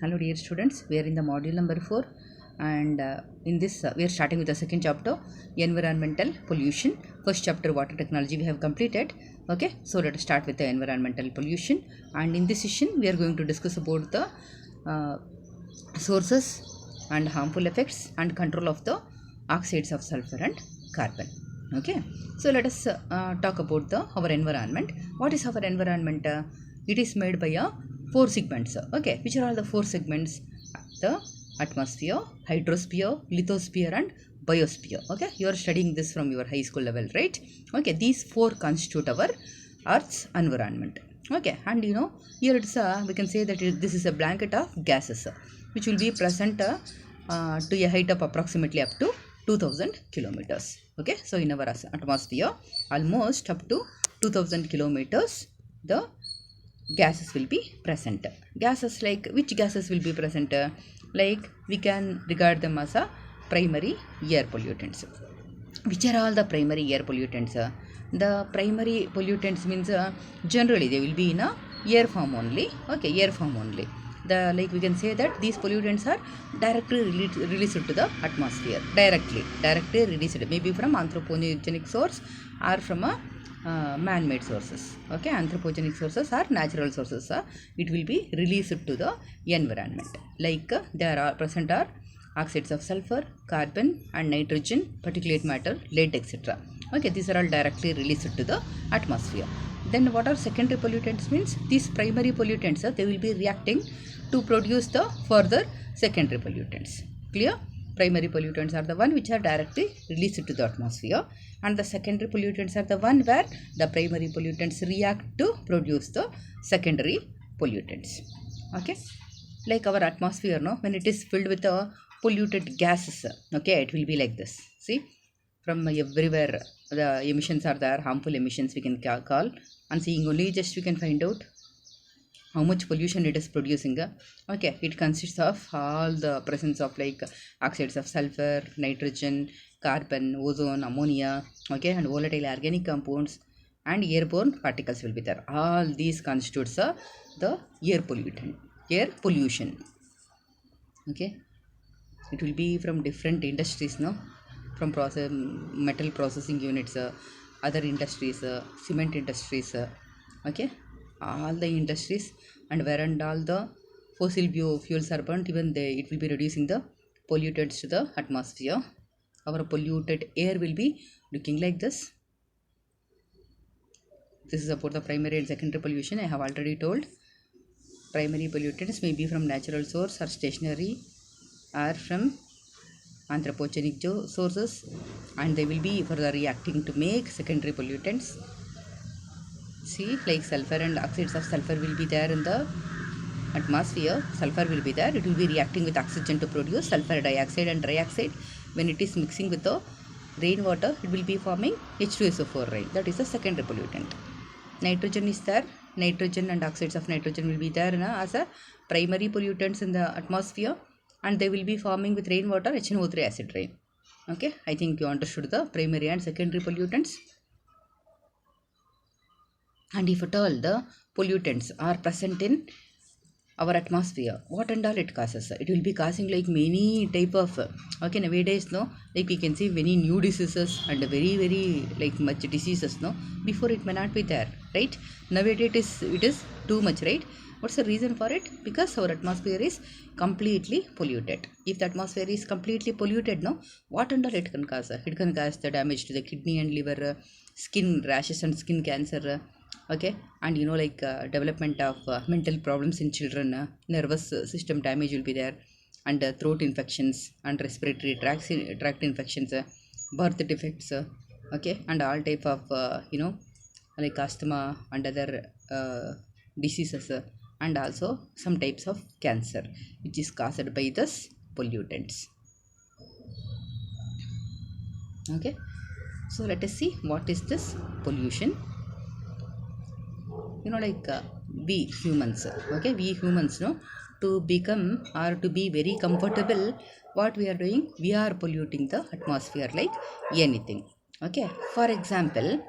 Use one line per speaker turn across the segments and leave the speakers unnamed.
Hello dear students, we are in the module number 4 and in this we are starting with the second chapter, environmental pollution. First chapter, water technology, we have completed. Okay, so let us start with the environmental pollution, and in this session we are going to discuss about the uh, sources and harmful effects and control of the oxides of sulfur and carbon. Okay, so let us talk about our environment. What is our environment? It is made by four segments. Okay, which are all the four segments? The atmosphere, hydrosphere, lithosphere and biosphere. Okay, you are studying this from your high school level, right? Okay, these four constitute our earth's environment. Okay, and here it's we can say that this is a blanket of gases which will be present to a height of approximately up to 2000 kilometers. Okay, so in our atmosphere, almost up to 2000 kilometers, the gases will be present. Gases, like which gases will be present? Like we can regard them as a primary air pollutants. Which are all the primary air pollutants? The primary pollutants means generally they will be in a air form only. Okay, air form only. The, like we can say that these pollutants are directly released to the atmosphere. Directly released, maybe from anthropogenic source or from a man-made sources. Okay, anthropogenic sources or natural sources. It will be released to the environment. Like there are present are oxides of sulfur, carbon and nitrogen, particulate matter, lead, etc. Okay, these are all directly released to the atmosphere. Then what are secondary pollutants means? These primary pollutants, they will be reacting to produce the further secondary pollutants. Clear? Primary pollutants are the one which are directly released to the atmosphere, and the secondary pollutants are the one where the primary pollutants react to produce the secondary pollutants. Okay, like our atmosphere, no, when it is filled with polluted gases, okay, it will be like this. See, from everywhere the emissions are there, harmful emissions we can call, and seeing only just we can find out how much pollution it is producing. Okay, it consists of all the presence of like oxides of sulfur, nitrogen, carbon, ozone, ammonia, okay, and volatile organic compounds and airborne particles will be there. All these constitutes the air pollutant, air pollution. Okay, it will be from different industries, no, from metal processing units, other industries, cement industries, okay, all the industries, and where and all the fossil fuels are burnt, even they, it will be reducing the pollutants to the atmosphere. Our polluted air will be looking like this. This is about the primary and secondary pollution. I have already told. Primary pollutants may be from natural source or stationary or from anthropogenic sources, and they will be further reacting to make secondary pollutants. See, like sulfur and oxides of sulfur will be there in the atmosphere. Sulfur will be there, it will be reacting with oxygen to produce sulfur dioxide, and dioxide, when it is mixing with the rainwater, it will be forming H2SO4 rain. That is the secondary pollutant. Nitrogen is there, nitrogen and oxides of nitrogen will be there as a primary pollutants in the atmosphere, and they will be forming with rainwater HNO3 acid rain. Okay, I think you understood the primary and secondary pollutants. And if at all the pollutants are present in our atmosphere, what and all it causes? It will be causing like many type of okay, nowadays, no, like we can see many new diseases and very like much diseases, no, before it may not be there, right? Nowadays it is too much, right? What's the reason for it? Because our atmosphere is completely polluted. If the atmosphere is completely polluted, no, what and all it can cause? It can cause the damage to the kidney and liver, skin rashes and skin cancer, okay, and like development of mental problems in children, nervous system damage will be there, and throat infections and respiratory tract infections, birth defects, okay, and all type of like asthma and other diseases, and also some types of cancer which is caused by this pollutants. Okay, so let us see what is this pollution. Like we humans, okay, we humans know, to become or to be very comfortable, what we are doing, we are polluting the atmosphere like anything. Okay, for example,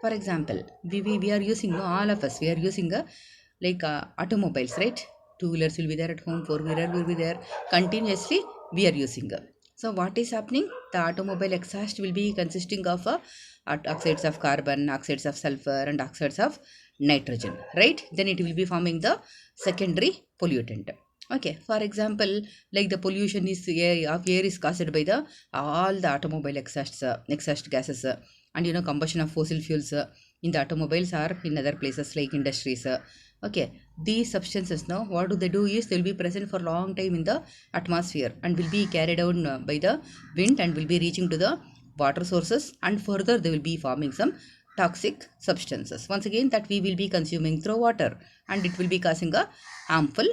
we are using, no, all of us, we are using like automobiles, right? Two-wheelers will be there at home, four-wheeler will be there. Continuously, we are using. So what is happening? The automobile exhaust will be consisting of oxides of carbon, oxides of sulfur, and oxides of nitrogen, right? Then it will be forming the secondary pollutant. Okay, for example, like the pollution is air is caused by the all the automobile exhaust gases, and combustion of fossil fuels in the automobiles or in other places like industries. Okay, these substances now what do they do is they will be present for long time in the atmosphere and will be carried out by the wind and will be reaching to the water sources, and further they will be forming some toxic substances once again that we will be consuming through water, and it will be causing a harmful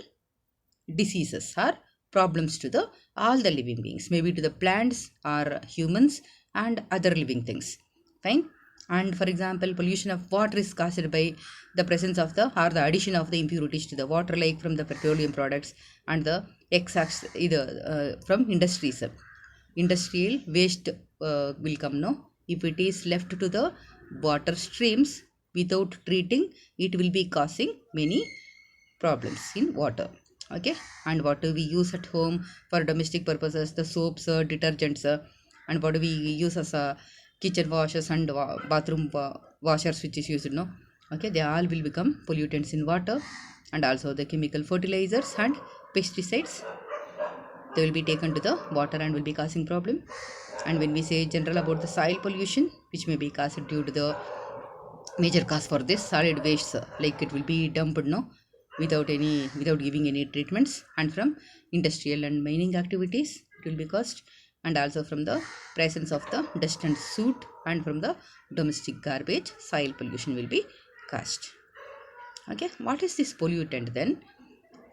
diseases or problems to the all the living beings, maybe to the plants or humans and other living things. Fine. And for example, pollution of water is caused by the presence of the or the addition of the impurities to the water, like from the petroleum products and the exhausts either from industries. Industrial waste will come, no, if it is left to the water streams without treating, it will be causing many problems in water. Okay, and what do we use at home for domestic purposes? The soaps, detergents, and what do we use as a kitchen washers and bathroom washers which is used, no? Okay, they all will become pollutants in water. And also the chemical fertilizers and pesticides, they will be taken to the water and will be causing problem. And when we say general about the soil pollution, which may be caused due to the major cause for this solid waste, like it will be dumped, no, without giving any treatments, and from industrial and mining activities it will be caused, and also from the presence of the dust and soot, and from the domestic garbage soil pollution will be caused. Okay, what is this pollutant then?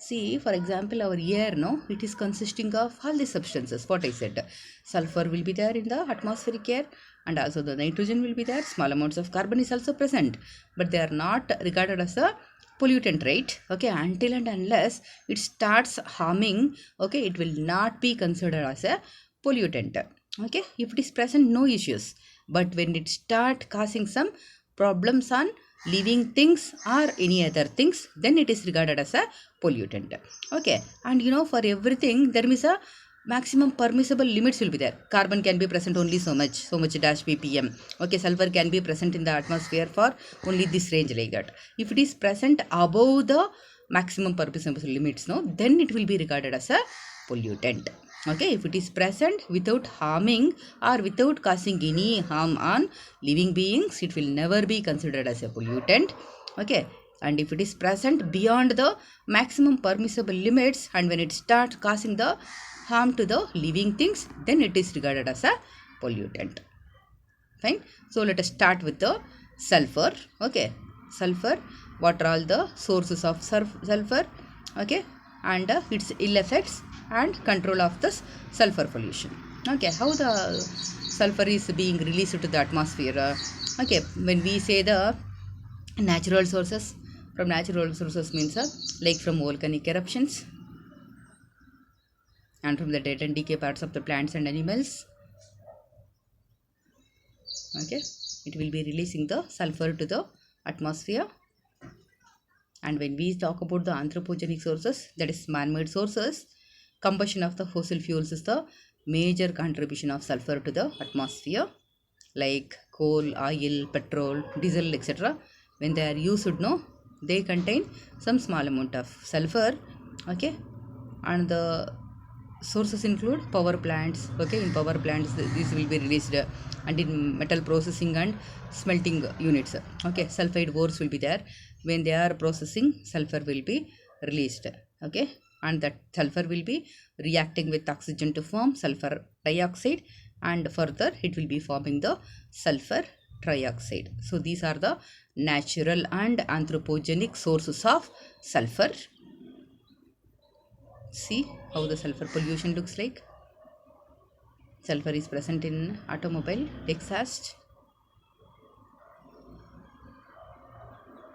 See, for example, our air, no, it is consisting of all these substances. What I said, sulfur will be there in the atmospheric air, and also the nitrogen will be there. Small amounts of carbon is also present, but they are not regarded as a pollutant, right? Okay, until and unless it starts harming, okay, it will not be considered as a pollutant. Okay, if it is present, no issues. But when it start causing some problems on living things or any other things, then it is regarded as a pollutant. Okay, and for everything there is a maximum permissible limits will be there. Carbon can be present only so much dash ppm. Okay, sulfur can be present in the atmosphere for only this range, like that. If it is present above the maximum permissible limits, no, then it will be regarded as a pollutant. Okay, if it is present without harming or without causing any harm on living beings, it will never be considered as a pollutant. Okay, and if it is present beyond the maximum permissible limits, and when it starts causing the harm to the living things, then it is regarded as a pollutant. Fine. So let us start with the sulfur. Okay, sulfur, what are all the sources of sulfur? Okay, and its ill effects and control of this sulfur pollution. Okay, how the sulfur is being released to the atmosphere? Okay, when we say the natural sources, from natural sources means like from volcanic eruptions, and from the dead and decay parts of the plants and animals. Okay, it will be releasing the sulfur to the atmosphere. And when we talk about the anthropogenic sources, that is man-made sources, combustion of the fossil fuels is the major contribution of sulfur to the atmosphere, like coal, oil, petrol, diesel, etc. When they are used, no, they contain some small amount of sulfur. Okay, and the sources include power plants. Okay, in power plants this will be released, and in metal processing and smelting units. Okay, sulfide ores will be there. When they are processing, sulfur will be released. Okay, and that sulfur will be reacting with oxygen to form sulfur dioxide, and further it will be forming the sulfur trioxide. So these are the natural and anthropogenic sources of sulfur. See how the sulfur pollution looks like. Sulfur is present in automobile exhaust,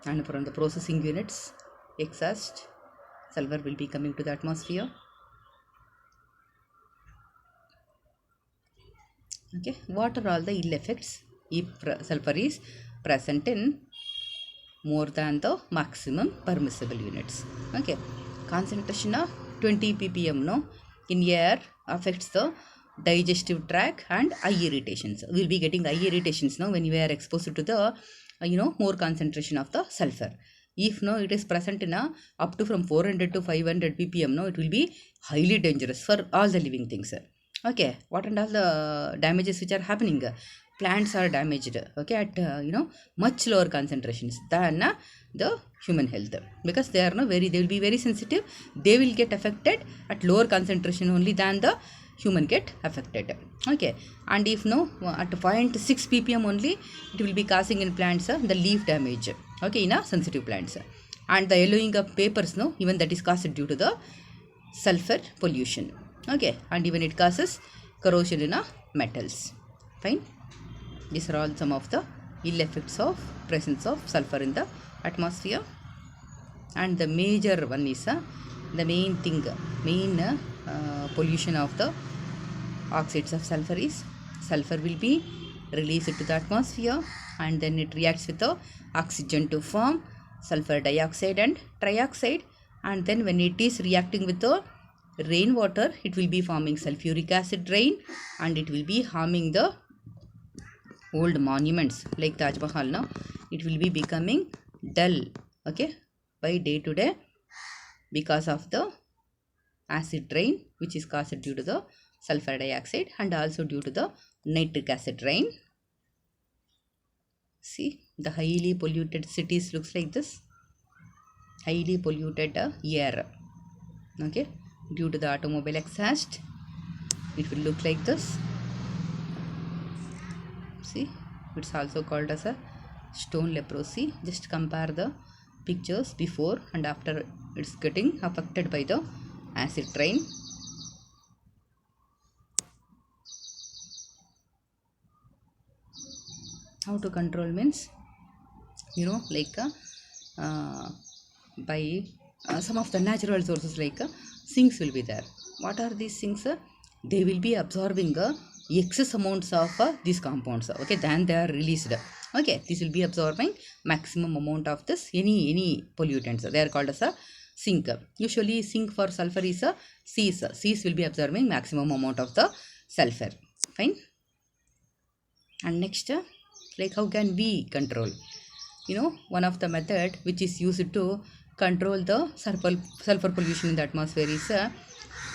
and from the processing units exhaust, sulfur will be coming to the atmosphere. Okay, what are all the ill effects if sulfur is present in more than the maximum permissible units? Okay, concentration of 20 ppm no in air affects the digestive tract and eye irritations. We will be getting eye irritations now when you are exposed to the more concentration of the sulfur. If no it is present in a up to from 400 to 500 ppm no, it will be highly dangerous for all the living things. Okay, what and all the damages which are happening? Plants are damaged, okay, at much lower concentrations than the human health, because they are they will be very sensitive. They will get affected at lower concentration only than the human get affected. Okay, and if no at 0.6 ppm only, it will be causing in plants the leaf damage, okay, in a sensitive plants, and the yellowing of papers no, even that is caused due to the sulfur pollution. Okay, and even it causes corrosion in metals. Fine, these are all some of the ill effects of presence of sulfur in the atmosphere. And the major one is the main pollution of the oxides of sulfur is sulfur will be released to the atmosphere, and then it reacts with the oxygen to form sulfur dioxide and trioxide, and then when it is reacting with the rainwater, it will be forming sulfuric acid rain, and it will be harming the old monuments like Taj Mahal. Now it will be becoming dull, okay, by day to day, because of the acid rain which is caused due to the sulfur dioxide, and also due to the nitric acid rain. See, the highly polluted cities looks like this, highly polluted air, okay, due to the automobile exhaust, it will look like this. See, it's also called as a stone leprosy. Just compare the pictures before and after it's getting affected by the acid rain. How to control means, like by some of the natural sources like sinks will be there. What are these sinks? They will be absorbing excess amounts of these compounds, okay, then they are released. Okay, this will be absorbing maximum amount of this any pollutants. They are called as a sink. Usually sink for sulfur is a seas. Seas will be absorbing maximum amount of the sulfur. Fine. And next, like how can we control? One of the method which is used to control the sulfur pollution in the atmosphere is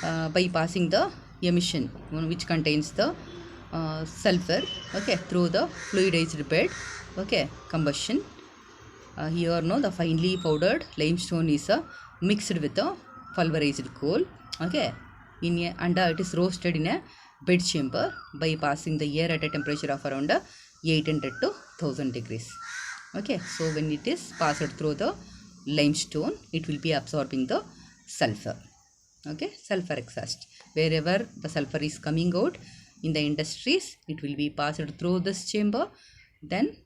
by passing the emission which contains the sulfur, okay, through the fluidized bed, okay, combustion. Here the finely powdered limestone is mixed with the pulverized coal, okay, and it is roasted in a bed chamber by passing the air at a temperature of around 800 to 1000 degrees. Okay, so when it is passed through the limestone, it will be absorbing the sulfur, okay, sulfur exhaust. Wherever the sulfur is coming out in the industries, it will be passed through this chamber, then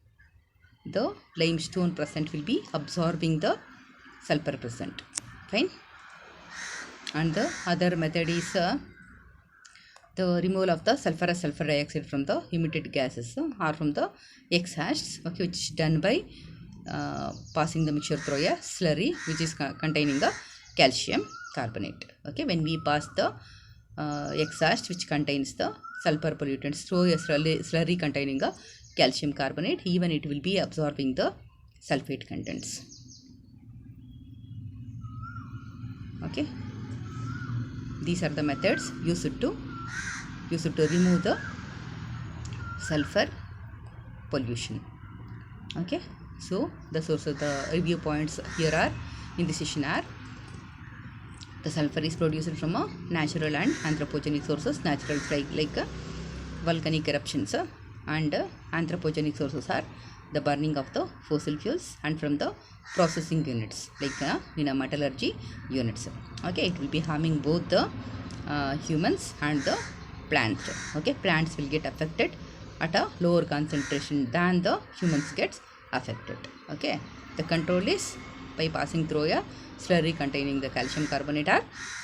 the limestone present will be absorbing the sulfur present. Fine. And the other method is the removal of the sulfur dioxide from the emitted gases or from the exhausts, okay, which is done by passing the mixture through a slurry which is containing the calcium carbonate. Okay, when we pass the exhaust which contains the sulfur pollutants through a slurry containing a calcium carbonate, even it will be absorbing the sulfate contents. Okay, these are the methods used to remove the sulfur pollution. Okay, so the source of the review points here are in this session are: the sulfur is produced from natural and anthropogenic sources. Natural like volcanic eruptions, and anthropogenic sources are the burning of the fossil fuels, and from the processing units like in a metallurgy units. Okay, it will be harming both the humans and the plant. Okay, plants will get affected at a lower concentration than the humans gets affected. Okay, the control is by passing through a slurry containing the calcium carbonate or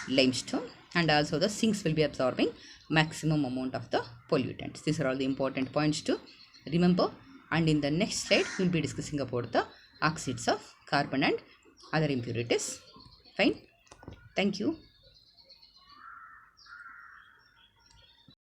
limestone, and also the sinks will be absorbing maximum amount of the pollutants. These are all the important points to remember, and in the next slide we will be discussing about the oxides of carbon and other impurities. Fine. Thank you.